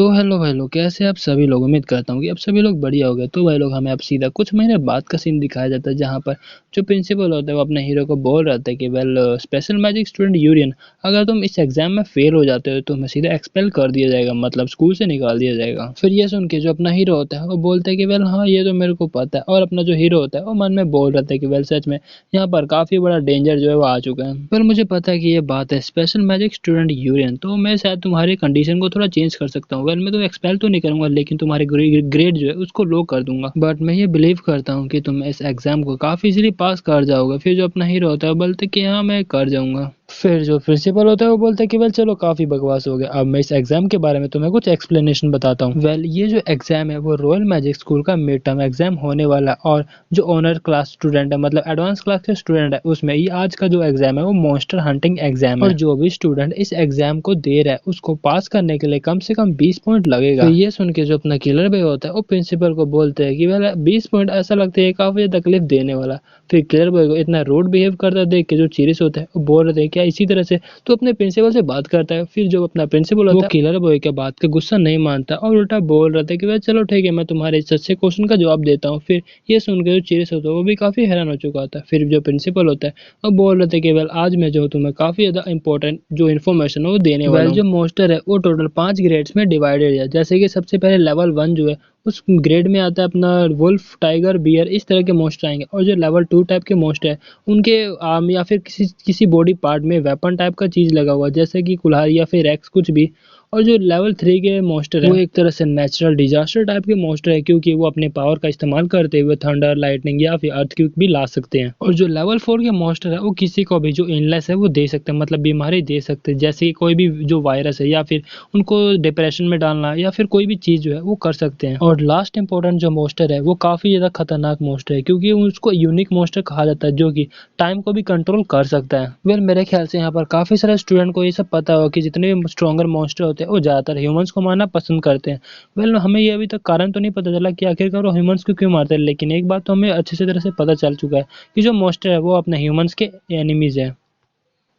तो हेलो भाई लोग, कैसे आप सभी लोग। उम्मीद करता हूँ कि आप सभी लोग बढ़िया हो गए। तो भाई लोग, हमें अब सीधा कुछ महीने बाद का सीन दिखाया जाता है, जहाँ पर जो प्रिंसिपल होता है वो अपने हीरो को बोल रहा था कि वेल स्पेशल मैजिक स्टूडेंट यूरियन, अगर तुम इस एग्जाम में फेल हो जाते हो तो तुम्हें सीधा एक्सपेल कर दिया जाएगा, मतलब स्कूल से निकाल दिया जाएगा। फिर ये सुन के जो अपना हीरो होता है वो बोलता है कि वेल हाँ, ये तो मेरे को पता है। और अपना जो हीरो होता है वो मन में बोल रहा था कि वेल सच में यहाँ पर काफी बड़ा डेंजर जो है वो आ चुका है। पर मुझे पता है कि ये बात है स्पेशल मैजिक स्टूडेंट यूरियन, तो मैं शायद तुम्हारी कंडीशन को थोड़ा चेंज कर सकता हूँ। वेल मैं तो एक्सपेल तो नहीं करूंगा, लेकिन तुम्हारे ग्रेड जो है उसको लो कर दूंगा। बट मैं ये बिलीव करता हूँ कि तुम इस एग्जाम को काफी इजीली पास कर जाओगे। फिर जो अपना हीरो होता है वो बोलते कि हाँ, मैं कर जाऊंगा। फिर जो प्रिंसिपल होता है वो बोलता है कि वेल चलो, काफी बकवास हो गया, अब मैं इस एग्जाम के बारे में तुम्हें कुछ एक्सप्लेनेशन बताता हूँ। वेल ये जो एग्जाम है वो रॉयल मैजिक स्कूल का मिड टर्म एग्जाम होने वाला है, और जो ऑनर क्लास स्टूडेंट है, मतलब एडवांस क्लास के स्टूडेंट है, उसमें ये आज का जो एग्जाम है वो मॉन्स्टर हंटिंग एग्जाम है। और जो भी स्टूडेंट इस एग्जाम को दे रहा है उसको पास करने के लिए कम से कम 20 पॉइंट लगेगा। तो ये सुन के जो अपना किलर बॉय होता है वो प्रिंसिपल को बोलते हैं कि वेल 20 पॉइंट ऐसा लगता है काफी तकलीफ देने वाला। फिर किलर बॉय को इतना रूड बिहेव करता देख के जो चीरिस होता है वो बोल रहे थे क्या इसी तरह से तो अपने प्रिंसिपल से बात करता है। फिर जो अपना प्रिंसिपल होता है वो किलर बॉय के बात का गुस्सा नहीं मानता और उल्टा बोल रहा था कि वह चलो ठीक है, मैं तुम्हारे इस अच्छे क्वेश्चन का जवाब देता हूँ। फिर ये सुन के जो चीरिस होता है वो भी काफी हैरान हो चुका था। फिर जो प्रिंसिपल होता है वो बोल रहे थे कि वेल आज मैं जो तुम्हें काफी ज्यादा इंपॉर्टेंट जो इन्फॉर्मेशन है वो देने वाला हूं। जो मॉन्स्टर है वो टोटल 5 ग्रेड्स में डिवाइडेड है, जैसे कि सबसे पहले लेवल 1 जो है उस ग्रेड में आता है अपना वुल्फ, टाइगर, बियर, इस तरह के मॉन्स्टर आएंगे। और जो लेवल 2 टाइप के मॉन्स्टर है उनके आर्म या फिर किसी किसी बॉडी पार्ट में वेपन टाइप का चीज लगा हुआ, जैसे कि कुल्हाड़ी या फिर एक्स कुछ भी। और जो लेवल 3 के मॉन्स्टर है वो एक तरह से नेचुरल डिजास्टर टाइप के मॉन्स्टर है, क्योंकि वो अपने पावर का इस्तेमाल करते हुए थंडर, लाइटनिंग या फिर अर्थक्वेक भी ला सकते हैं। और जो लेवल 4 के मॉन्स्टर है वो किसी को भी जो इलनेस है वो दे सकते हैं, मतलब बीमारी दे सकते हैं, जैसे कि कोई भी जो वायरस है या फिर उनको डिप्रेशन में डालना या फिर कोई भी चीज जो है वो कर सकते हैं। और लास्ट इंपॉर्टेंट जो मॉन्स्टर है वो काफी ज्यादा खतरनाक मॉन्स्टर है, क्योंकि उसको यूनिक मॉन्स्टर कहा जाता है जो कि टाइम को भी कंट्रोल कर सकता है। वेल मेरे ख्याल से यहाँ पर काफी सारे स्टूडेंट को ये सब पता हो कि जितने भी स्ट्रॉन्गर मॉन्स्टर होते हैं वो ज्यादातर ह्यूमंस को मारना पसंद करते हैं। वेल हमें ये अभी तक कारण तो नहीं पता चला कि आखिरकार वो ह्यूमंस को क्यों मारते हैं, लेकिन एक बात तो हमें अच्छे से तरह से पता चल चुका है कि जो मॉन्स्टर है वो अपने ह्यूमंस के एनिमीज है।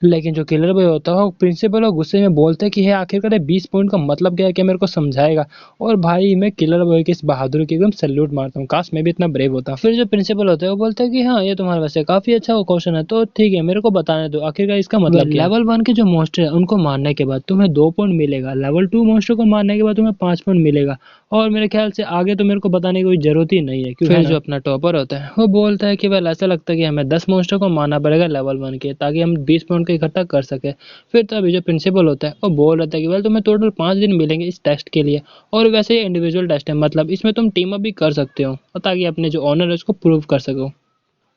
लेकिन जो किलर बॉय होता है वो प्रिंसिपल और गुस्से में बोलता है कि है आखिरकार 20 पॉइंट का मतलब क्या है, क्या मेरे को समझाएगा। और भाई मैं किलर बॉय की इस बहादुरी की एकदम सैल्यूट मारता हूँ, काश मैं भी इतना ब्रेव होता। फिर जो प्रिंसिपल होता है वो बोलता है कि हाँ, ये तुम्हारे वैसे काफी अच्छा वो क्वेश्चन है, तो ठीक है मेरे को बताने दो आखिरकार इसका मतलब क्या है। लेवल 1 के जो मॉन्स्टर है उनको मारने के बाद तुम्हें 2 पॉइंट मिलेगा, लेवल 2 मॉन्स्टर को मारने के बाद तुम्हें 5 पॉइंट मिलेगा। और मेरे ख्याल से आगे तो मेरे को बताने की कोई जरूरत ही नहीं है। फिर जो अपना टॉपर होता है वो बोलता है कि वेल ऐसा लगता है कि हमें 10 मॉन्स्टर को मारना पड़ेगा लेवल 1 के, ताकि हम 20 पॉइंट को इकट्ठा कर सके। फिर तभी जो प्रिंसिपल होता है वो बोल रहा था कि वेल तुम्हें टोटल 5 दिन मिलेंगे इस टेस्ट के लिए, और वैसे ये इंडिविजुअल टेस्ट है, मतलब इसमें तुम टीम अप भी कर सकते हो ताकि अपने जो ऑनर है उसको प्रूव कर सको।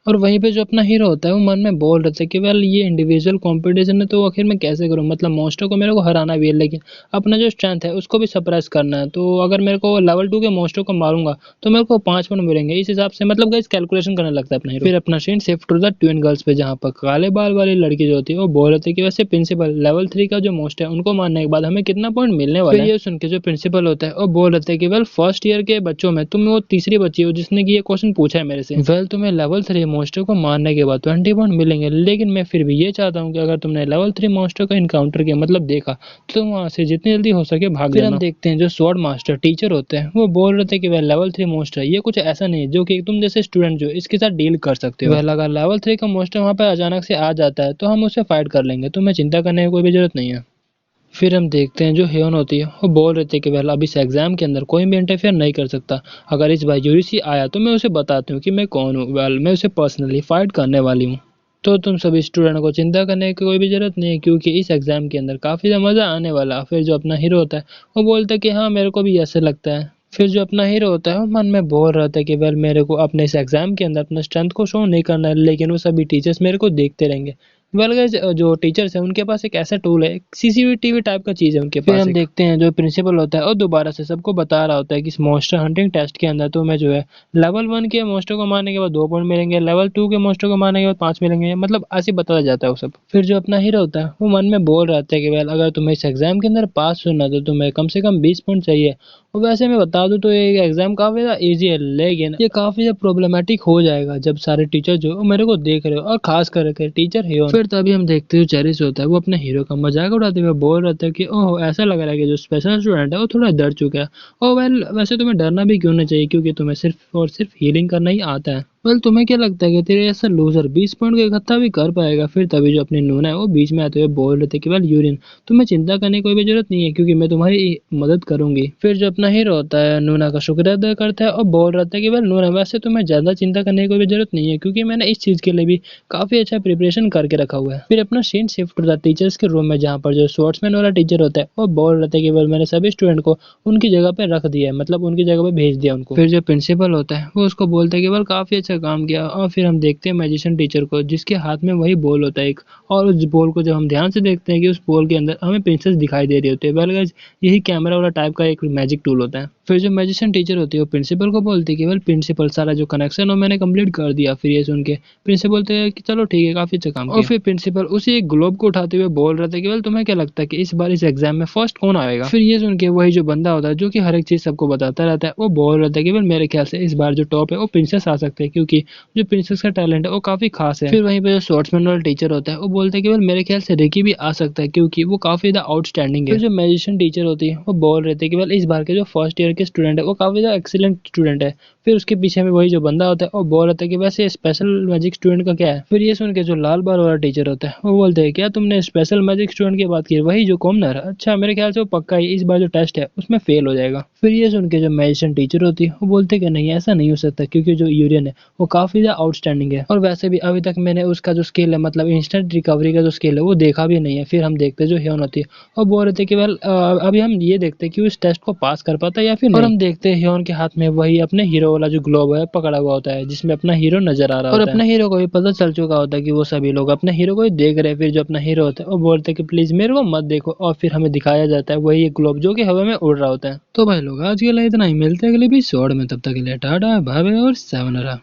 और वहीं पे जो अपना हीरो होता है वो मन में बोल रहे थे कि वेल ये इंडिविजुअल कंपटीशन है तो आखिर मैं कैसे करूं, मतलब मॉन्स्टर को मेरे को हराना भी है, लेकिन अपना जो स्ट्रेंथ है उसको भी सप्रेस करना है। तो अगर मेरे को लेवल 2 के मॉन्स्टर को मारूंगा तो मेरे को 5 पॉइंट मिलेंगे, इस हिसाब से मतलब गाइस कैलकुलेशन करने लगता है अपना हीरो। फिर अपना scene shift to the twin girls पे, जहाँ पर काले बाल वाली लड़की जो होती है वो बोल रहे थे कि वैसे प्रिंसिपल लेवल 3 का जो मॉन्स्टर है उनको मारने के बाद हमें कितना पॉइंट मिलने वाला है। ये सुन के जो प्रिंसिपल होता है वो बोल रहे थे कि वेल फर्स्ट ईयर के बच्चों में तुम वो तीसरी बच्ची हो जिसने की ये क्वेश्चन पूछा है मेरे से। वेल तुम्हें लेवल 3 मॉन्स्टर को मारने के बाद 20 पॉइंट मिलेंगे, लेकिन मैं फिर भी ये चाहता हूँ कि अगर तुमने लेवल 3 मॉन्स्टर का इनकाउंटर किया, मतलब देखा, तो तुम वहां से जितनी जल्दी हो सके भाग जाना। फिर हम देखते हैं जो स्वॉर्ड मास्टर टीचर होते हैं वो बोल रहे थे कि वह लेवल 3 मॉन्स्टर ये कुछ ऐसा नहीं है जो कि तुम जैसे स्टूडेंट जो इसके साथ डील कर सकते हो। वह अगर लेवल 3 का मॉन्स्टर वहां पर अचानक से आ जाता है तो हम उससे फाइट कर लेंगे, तुम्हें चिंता करने की कोई भी जरूरत नहीं है। फिर हम देखते हैं जो हेवन होती है वो बोल रहे थे कि वेल अब इस एग्जाम के अंदर कोई भी इंटरफेयर नहीं कर सकता, अगर इस बार यूजीसी आया तो मैं उसे बताती हूँ कि मैं कौन हूँ। वेल मैं उसे पर्सनली फाइट करने वाली हूँ। तो तुम सभी स्टूडेंट को चिंता करने की कोई भी जरूरत नहीं है, क्योंकि इस एग्जाम के अंदर काफी ज्यादा मजा आने वाला। फिर जो अपना हीरो होता है वो बोलता है कि हाँ मेरे को भी ऐसे लगता है। फिर जो अपना हीरो होता है वो मन में बोल रहा था कि वेल मेरे को अपने इस एग्जाम के अंदर अपना स्ट्रेंथ को शो नहीं करना है, लेकिन वो सभी टीचर्स मेरे को देखते रहेंगे। वेल गाइस जो टीचर्स है उनके पास एक ऐसा टूल है, सीसीटीवी टाइप का चीज है उनके पास। फिर हम देखते हैं जो प्रिंसिपल होता है और दोबारा से सबको बता रहा होता है कि इस मॉन्स्टर हंटिंग टेस्ट के अंदर तुम्हें जो है लेवल 1 के मॉन्स्टर को मारने के बाद 2 पॉइंट मिलेंगे, लेवल 2 के मॉन्स्टर को मारने के बाद 5 मिलेंगे, मतलब ऐसे बताया जाता है वो सब। फिर जो अपना हीरो होता है वो मन में बोल रहा था कि वेल अगर तुम्हें इस एग्जाम के अंदर पास होना तो तुम्हें कम से कम 20 पॉइंट चाहिए। और वैसे मैं बता दूं तो ये एग्जाम काफी ज्यादा ईजी है, लेकिन ये काफी ज्यादा प्रॉब्लमेटिक हो जाएगा जब सारे टीचर जो मेरे को देख रहे हो, और खास करके टीचर ही हो। फिर फिर तभी हम देखते हैं चेरिस होता है वो अपने हीरो का मजाक उड़ाते हुए बोल रहा था कि ओह ऐसा लग रहा है कि जो स्पेशल स्टूडेंट है वो थोड़ा डर चुका है। ओह वेल वैसे तुम्हें डरना भी क्यों नहीं चाहिए क्योंकि तुम्हें सिर्फ और सिर्फ हीलिंग करना ही आता है। वेल तुम्हें क्या लगता है कि तेरे ऐसा लूजर 20 पॉइंट को इकट्ठा भी कर पाएगा। फिर तभी जो अपनी नूना है वो बीच में आते हुए बोल रहे थे कि वेल यूरियन तुम्हें चिंता करने की कोई भी जरूरत नहीं है क्योंकि मैं तुम्हारी मदद करूंगी। फिर जो अपना हीरो होता है नूना का शुक्रिया अदा करता है और बोल रहा था कि वेल नूना वैसे तुम्हें ज्यादा चिंता करने की कोई भी जरूरत नहीं है क्योंकि मैंने इस चीज के लिए भी काफी अच्छा प्रिपरेशन करके रखा हुआ है। फिर अपना सीन शिफ्ट होता है टीचर्स के रूम में जहाँ पर जो स्पोर्ट्समैन वाला टीचर होता है वो बोल रहा था कि वेल मैंने सभी स्टूडेंट को उनकी जगह पे रख दिया है मतलब उनकी जगह पे भेज दिया उनको। फिर जो प्रिंसिपल होता है वो उसको बोलता है कि वेल काफी अच्छा काम किया। और फिर हम देखते हैं मैजिशियन टीचर को जिसके हाथ में वही बॉल होता है एक। और उस बॉल को जब हम ध्यान से देखते हैं कि उस बॉल के अंदर हमें प्रिंसेस दिखाई दे रही होती है। वेल गाइस यही कैमरा वाला टाइप का एक मैजिक टूल होता है। फिर जो मैजिशियन टीचर होती है वो प्रिंसिपल को बोलती है कि वेल प्रिंसिपल सारा जो कनेक्शन हो मैंने कंप्लीट कर दिया। फिर ये सुन के प्रिंसिपल बोलते हैं कि चलो ठीक है काफी अच्छा काम किया। और फिर प्रिंसिपल उसी एक ग्लोब को उठाते हुए बोल रहे थे कि वेल तुम्हें क्या लगता है कि इस बार इस एग्जाम में फर्स्ट कौन आएगा। फिर ये सुन के वही जो बंदा होता है जो कि हर एक चीज सबको बताता रहता है वो बोल रहा था कि वेल मेरे ख्याल से इस बार जो टॉप है वो प्रिंसेस आ सकते हैं क्योंकि जो प्रिंसेस का टैलेंट है वो काफी खास है। फिर वहीं पे जो शॉर्ट्समैन वाला टीचर होता है वो बोलते हैं कि वेल मेरे ख्याल से रिकी भी आ सकता है क्योंकि वो काफी ज्यादा आउटस्टैंडिंग है। फिर जो मैजिशियन टीचर होती है वो बोल रहे थे कि वेल इस बार के जो फर्स्ट ईयर के स्टूडेंट है वो काफी ज्यादा एक्सीलेंट स्टूडेंट है। फिर उसके पीछे में वही जो बंदा होता है वो बोल रहा था कि वैसे स्पेशल मैजिक स्टूडेंट का क्या है। फिर ये सुन के जो लाल बाल वाला टीचर होता है वो बोलते हैं क्या तुमने स्पेशल मैजिक स्टूडेंट की बात की वही जो कॉमनर। अच्छा मेरे ख्याल से वो पक्का ही इस बार जो टेस्ट है उसमें फेल हो जाएगा। फिर ये सुन के जो मैजिशियन टीचर होती है वो बोलते कि नहीं ऐसा नहीं हो सकता क्योंकि जो यूरियन है वो काफी ज्यादा आउटस्टैंडिंग है और वैसे भी अभी तक मैंने उसका जो स्किल है मतलब इंस्टेंट रिकवरी का जो स्किल है वो देखा भी नहीं है। फिर हम देखते जो ह्योन होती है और बोल रहे थे कि वेल अभी हम ये देखते हैं कि उस टेस्ट को पास कर पाता है या फिर नहीं। और हम देखते हैं ह्योन के हाथ में वही अपने हीरो वाला जो ग्लोब है पकड़ा हुआ होता है जिसमें अपना हीरो नजर आ रहा होता है। और अपने हीरो को भी पता चल चुका होता है कि वो सभी लोग अपने हीरो को ही देख रहे हैं। फिर जो अपना हीरो होता है वो बोलते हैं कि प्लीज मेरे को मत देखो और फिर हमें दिखाया जाता है वही ग्लोब जो कि हवा में उड़ रहा होता है। तो भाई लोग आज के लिए इतना ही, मिलते हैं अगले एपिसोड में, तब तक के लिए टाटा बाय बाय और सायोनारा।